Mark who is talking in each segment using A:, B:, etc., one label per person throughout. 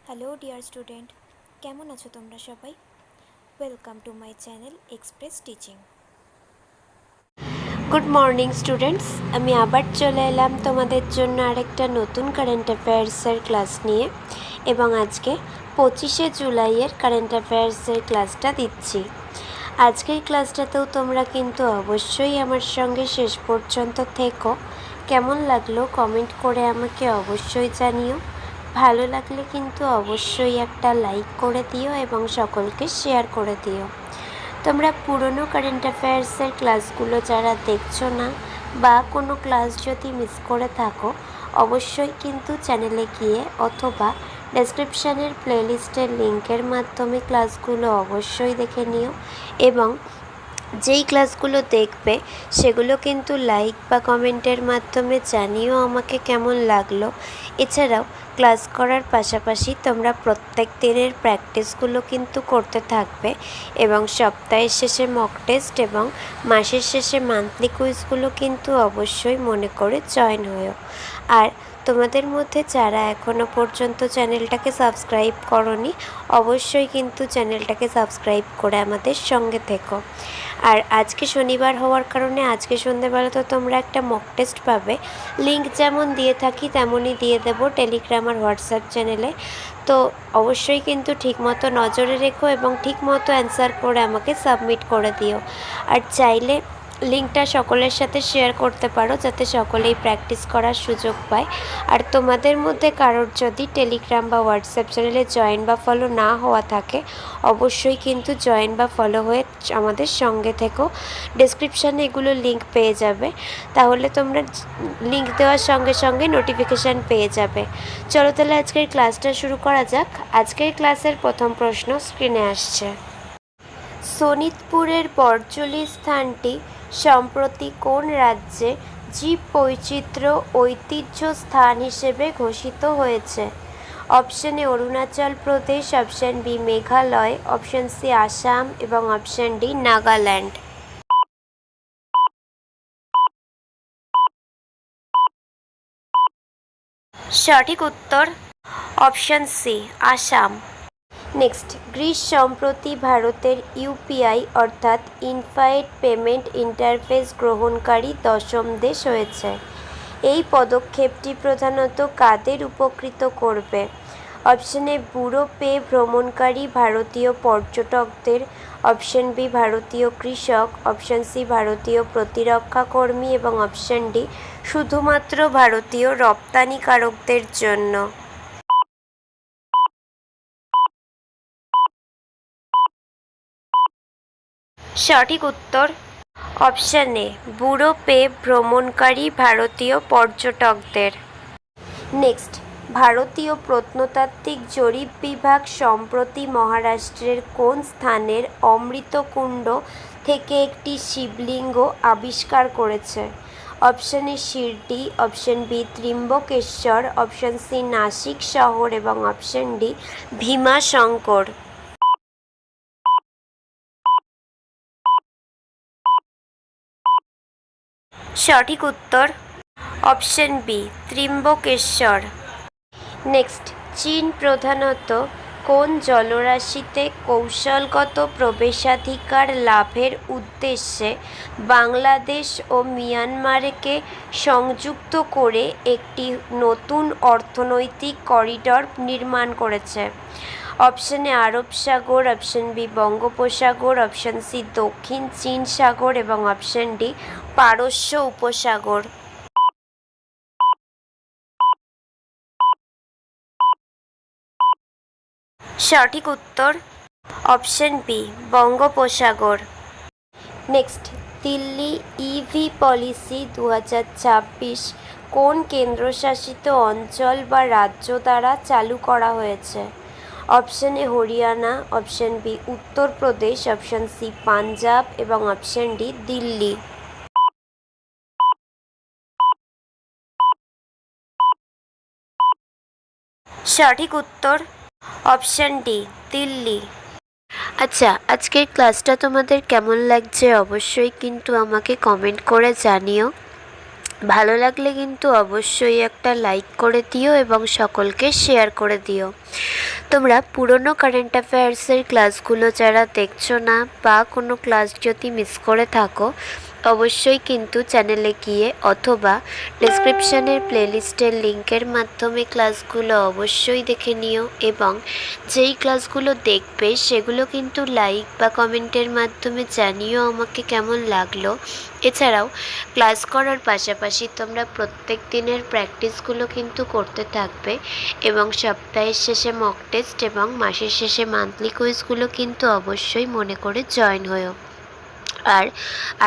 A: Hello dear student, কেমন আছো তোমরা সবাই? Welcome to my channel express teaching. Good morning students, আমি আবার চলে এলাম তোমাদের জন্য আরেকটা নতুন কারেন্ট অ্যাফেয়ার্সের ক্লাস নিয়ে, এবং আজকে 25শে জুলাইয়ের কারেন্ট অ্যাফেয়ার্সের ক্লাসটা দিচ্ছি। আজকের ক্লাসটাতেও তোমরা কিন্তু অবশ্যই আমার সঙ্গে শেষ পর্যন্ত থেকো। কেমন লাগলো কমেন্ট করে আমাকে অবশ্যই জানিও। ভালো লাগলে কিন্তু অবশ্যই একটা লাইক করে দিও এবং সকলকে শেয়ার করে দিও। তোমরা পুরনো কারেন্ট অ্যাফেয়ার্সের ক্লাসগুলো যারা দেখছো না বা কোনো ক্লাস যদি মিস করে থাকো, অবশ্যই কিন্তু চ্যানেলে গিয়ে অথবা ডেসক্রিপশানের প্লেলিস্টের লিঙ্কের মাধ্যমে ক্লাসগুলো অবশ্যই দেখে নিও, এবং যেই ক্লাসগুলো দেখবে সেগুলো কিন্তু লাইক বা কমেন্টের মাধ্যমে জানিও আমাকে কেমন লাগলো। এছাড়াও ক্লাস করার পাশাপাশি তোমরা প্রত্যেক দিনের প্র্যাকটিসগুলো কিন্তু করতে থাকবে, এবং সপ্তাহের শেষে মক টেস্ট এবং মাসের শেষে মান্থলি কুইজগুলো কিন্তু অবশ্যই মনে করে জয়েন হয়েও। আর তোমাদের মধ্যে যারা এখনও পর্যন্ত চ্যানেলটাকে সাবস্ক্রাইব করোনি, অবশ্যই কিন্তু চ্যানেলটাকে সাবস্ক্রাইব করে আমাদের সঙ্গে থেকো। আর আজকে শনিবার হওয়ার কারণে আজকে সন্ধ্যেবেলা তো তোমরা একটা মক টেস্ট পাবে। লিঙ্ক যেমন দিয়ে থাকি তেমনই দিয়ে দেবো টেলিগ্রাম আর হোয়াটসঅ্যাপ চ্যানেলে। তো অবশ্যই কিন্তু ঠিকমতো নজরে রেখো এবং ঠিকমতো অ্যান্সার করে আমাকে সাবমিট করে দিও। আর চাইলে লিঙ্কটা সকলের সাথে শেয়ার করতে পারো, যাতে সকলেই প্র্যাকটিস করার সুযোগ পায়। আর তোমাদের মধ্যে কারোর যদি টেলিগ্রাম বা হোয়াটসঅ্যাপ চ্যানেলে জয়েন বা ফলো না হওয়া থাকে, অবশ্যই কিন্তু জয়েন বা ফলো হয়ে আমাদের সঙ্গে থেকো। ডেসক্রিপশানে এগুলো লিঙ্ক পেয়ে যাবে, তাহলে তোমরা লিঙ্ক দেওয়ার সঙ্গে সঙ্গে নোটিফিকেশান পেয়ে যাবে। চলো তাহলে আজকের ক্লাসটা শুরু করা যাক। আজকের ক্লাসের প্রথম প্রশ্ন স্ক্রিনে আসছে। শোনিতপুরের বরজলি স্থানটি সম্প্রতি কোন রাজ্যে জীব বৈচিত্র্য ঐতিহ্য স্থান হিসেবে ঘোষিত হয়েছে? Option A Arunachal Pradesh, option B Meghalaya, option C Assam এবং অপশন ডি নাগাল্যান্ড। সঠিক উত্তর option C Assam. Next, Greece সম্প্রতি ভারতের ইউপিআই অর্থাৎ ইউনিফাইড পেমেন্ট ইন্টারফেস গ্রহণকারী 10ম দেশ হয়েছে। এই পদক্ষেপটি প্রধানত কাদের উপকৃত করবে? অপশন এ ব্যুরো পে ভ্রমণকারী ভারতীয় পর্যটকদের, অপশন বি ভারতীয় কৃষক, অপশন সি ভারতীয় প্রতিরক্ষা কর্মী এবং অপশন ডি শুধুমাত্র ভারতীয় রপ্তানিকারকদের জন্য। সঠিক উত্তর অপশন এ ব্যুরো পে ভ্রমণকারী ভারতীয় পর্যটকদের। নেক্সট, ভারতীয় প্রত্নতাত্ত্বিক জরিপ বিভাগ সম্প্রতি মহারাষ্ট্রের কোন স্থানের অমৃতকুণ্ড থেকে একটি শিবলিঙ্গ আবিষ্কার করেছে? Option A Shirdi, option B Trimbakeshwar, option C Nashik শহর এবং অপশন ডি ভীমাশঙ্কর। সঠিক উত্তর অপশন বি ত্রিম্বকেশ্বর। নেক্সট, চীন প্রধানত কোন জলরাশিতে কৌশলগত প্রবেশাধিকার লাভের উদ্দেশ্যে বাংলাদেশ ও মিয়ানমারকে সংযুক্ত করে একটি নতুন অর্থনৈতিক করিডর নির্মাণ করেছে? অপশন এ আরব সাগর, অপশন বি বঙ্গোপসাগর, অপশন সি দক্ষিণ চীন সাগর এবং অপশন ডি পারস্য উপসাগর। সঠিক উত্তর অপশন বি বঙ্গোপসাগর। নেক্সট, দিল্লি ইভি পলিসি 2026 কোন কেন্দ্রশাসিত অঞ্চল বা রাজ্য দ্বারা চালু করা হয়েছে? Option A Haryana, option B Uttar Pradesh, option C Punjab এবং অপশন ডি দিল্লি। সঠিক উত্তর অপশন ডি দিল্লি। আচ্ছা, আজকের ক্লাসটা তোমাদের কেমন লাগছে অবশ্যই কিন্তু আমাকে কমেন্ট করে জানিও। ভালো লাগলে কিন্তু অবশ্যই একটা লাইক করে দিও এবং সকলকে শেয়ার করে দিও। তোমরা পুরনো কারেন্ট অ্যাফেয়ার্সের ক্লাসগুলো যারা দেখছো না বা কোনো ক্লাস যদি মিস করে থাকো, অবশ্যই কিন্তু চ্যানেলে গিয়ে অথবা ডেসক্রিপশানের প্লেলিস্টের লিঙ্কের মাধ্যমে ক্লাসগুলো অবশ্যই দেখে নিও এবং যেই ক্লাসগুলো দেখবে সেগুলো কিন্তু লাইক বা কমেন্টের মাধ্যমে জানিও আমাকে কেমন লাগলো। এছাড়াও ক্লাস করার পাশাপাশি তোমরা প্রত্যেক দিনের প্র্যাকটিসগুলো কিন্তু করতে থাকবে এবং সপ্তাহের শেষে মক টেস্ট এবং মাসের শেষে মান্থলি কুইজগুলো কিন্তু অবশ্যই মনে করে জয়েন হয়েও। আর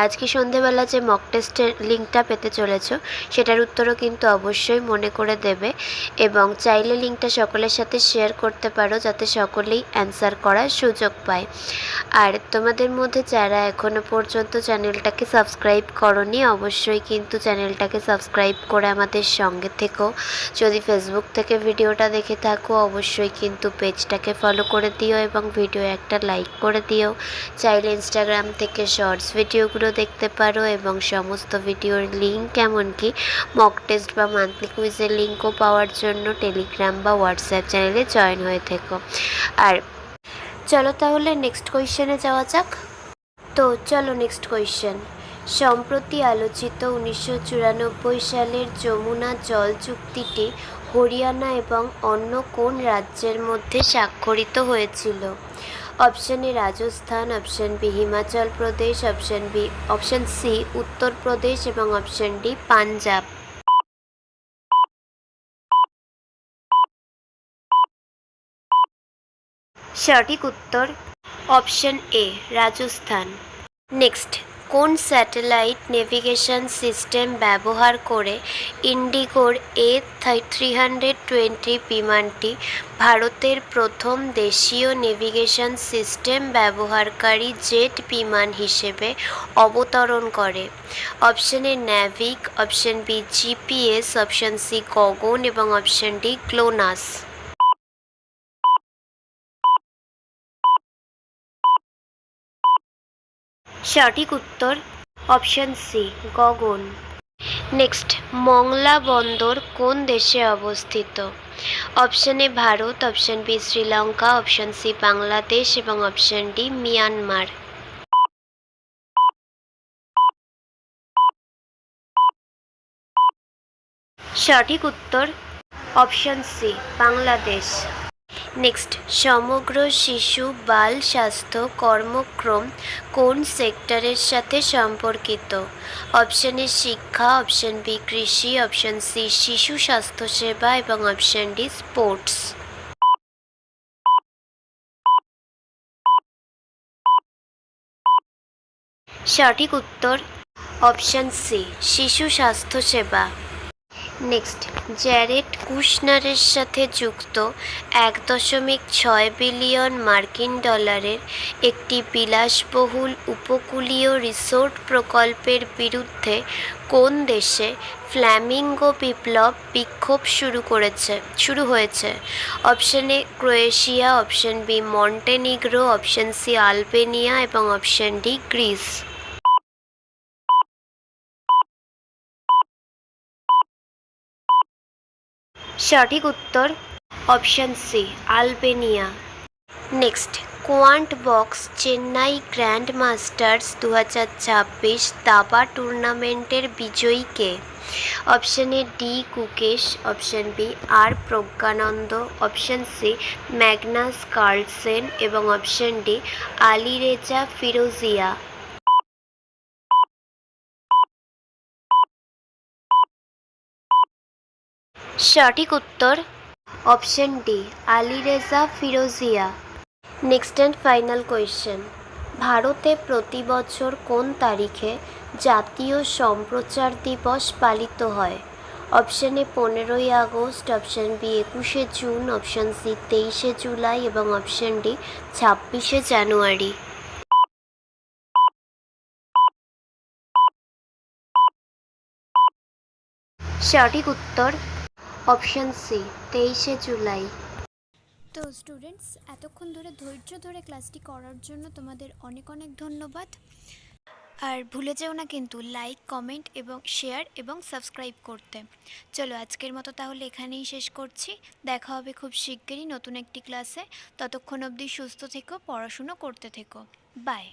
A: আজকে সন্ধেবেলা যে মক টেস্টের লিঙ্কটা পেতে চলেছো সেটার উত্তরও কিন্তু অবশ্যই মনে করে দেবে এবং চাইলে লিঙ্কটা সকলের সাথে শেয়ার করতে পারো যাতে সকলেই অ্যান্সার করার সুযোগ পায়। আর তোমাদের মধ্যে যারা এখনও পর্যন্ত চ্যানেলটাকে সাবস্ক্রাইব করোনি অবশ্যই কিন্তু চ্যানেলটাকে সাবস্ক্রাইব করে আমাদের সঙ্গে থেকো। যদি ফেসবুক থেকে ভিডিওটা দেখে থাকো অবশ্যই কিন্তু পেজটাকে ফলো করে দিও এবং ভিডিও একটা লাইক করে দিও। চাইলে ইনস্টাগ্রাম থেকে শর্টস ভিডিওগুলো দেখতে পারো এবং সমস্ত ভিডিওর লিঙ্ক এমনকি মক টেস্ট বা মান্থলি কুইজের লিঙ্কও পাওয়ার জন্য টেলিগ্রাম বা হোয়াটসঅ্যাপ চ্যানেলে জয়েন হয়ে থেকো। আর চলো তাহলে নেক্সট কোয়েশ্চেনে যাওয়া যাক। তো চলো নেক্সট কোয়েশ্চেন। সম্প্রতি আলোচিত 1994 সালের যমুনা জল চুক্তিটি হরিয়ানা এবং অন্য কোন রাজ্যের মধ্যে স্বাক্ষরিত হয়েছিল? Option A Rajasthan, option B Himachal Pradesh, option C Uttar Pradesh এবং অপশন ডি পাঞ্জাব। সঠিক উত্তর অপশন এ রাজস্থান। নেক্সট, কোন স্যাটেলাইট নেভিগেশন সিস্টেম ব্যবহার করে ইন্ডিগোর A320 বিমানটি ভারতের প্রথম দেশীয় নেভিগেশন সিস্টেম ব্যবহারকারী জেট বিমান হিসেবে অবতরণ করে? Option A NavIC, option B GPS, option C GAGAN এবং অপশন ডি গ্লোনাস। সঠিক উত্তর option C GAGAN. Next, Mongla বন্দর কোন দেশে অবস্থিত? Option A Bharat, option B Sri Lanka, option C Bangladesh এবং অপশন ডি মিয়ানমার। সঠিক উত্তর অপশন সি বাংলাদেশ। নেক্সট, সমগ্র শিশু বাল স্বাস্থ্য কর্মক্রম কোন সেক্টরের সাথে সম্পর্কিত? অপশন এ শিক্ষা, অপশন বি কৃষি, অপশন সি শিশু স্বাস্থ্যসেবা এবং অপশন ডি স্পোর্টস। সঠিক উত্তর অপশন সি শিশু স্বাস্থ্যসেবা। নেক্সট, জ্যারেড কুশনারের সাথে যুক্ত 1.6 বিলিয়ন মার্কিন ডলারের একটি বিলাসবহুল উপকূলীয় রিসোর্ট প্রকল্পের বিরুদ্ধে কোন দেশে ফ্ল্যামিঙ্গো বিক্ষোভ শুরু হয়েছে? Option A Croatia, option B Montenegro, option C Albania এবং অপশন ডি গ্রিস। সঠিক উত্তর option C Albania. Next, Quant Box Chennai grand masters 2026 দাবা টুর্নামেন্টের বিজয়ী কে? Option A D Gukesh, option B R Praggnanandhaa, option C Magnus Carlsen এবং অপশন ডি আলীরেজা ফিরোজিয়া। সঠিক উত্তর option D Alireza Firouzja. Next and final question. ভারতে প্রতি বছর কোন তারিখে জাতীয় সম্প্রচার দিবস পালিত হয়? অপশন এ 15ই আগস্ট, অপশন বি 21শে জুন, অপশন সি 23শে জুলাই এবং অপশন ডি 26শে জানুয়ারি। সঠিক উত্তর অপশন সি 23শে জুলাই।
B: তো স্টুডেন্টস, এতক্ষণ ধরে ধৈর্য ধরে ক্লাসটি করার জন্য তোমাদের অনেক অনেক ধন্যবাদ। আর ভুলে যেও না কিন্তু লাইক, কমেন্ট এবং শেয়ার এবং সাবস্ক্রাইব করতে। চলো আজকের মতো তাহলে এখানেই শেষ করছি। দেখা হবে খুব শিগগিরই নতুন একটি ক্লাসে। ততক্ষণ অবধি সুস্থ থেকো, পড়াশুনো করতে থেকো। বাই।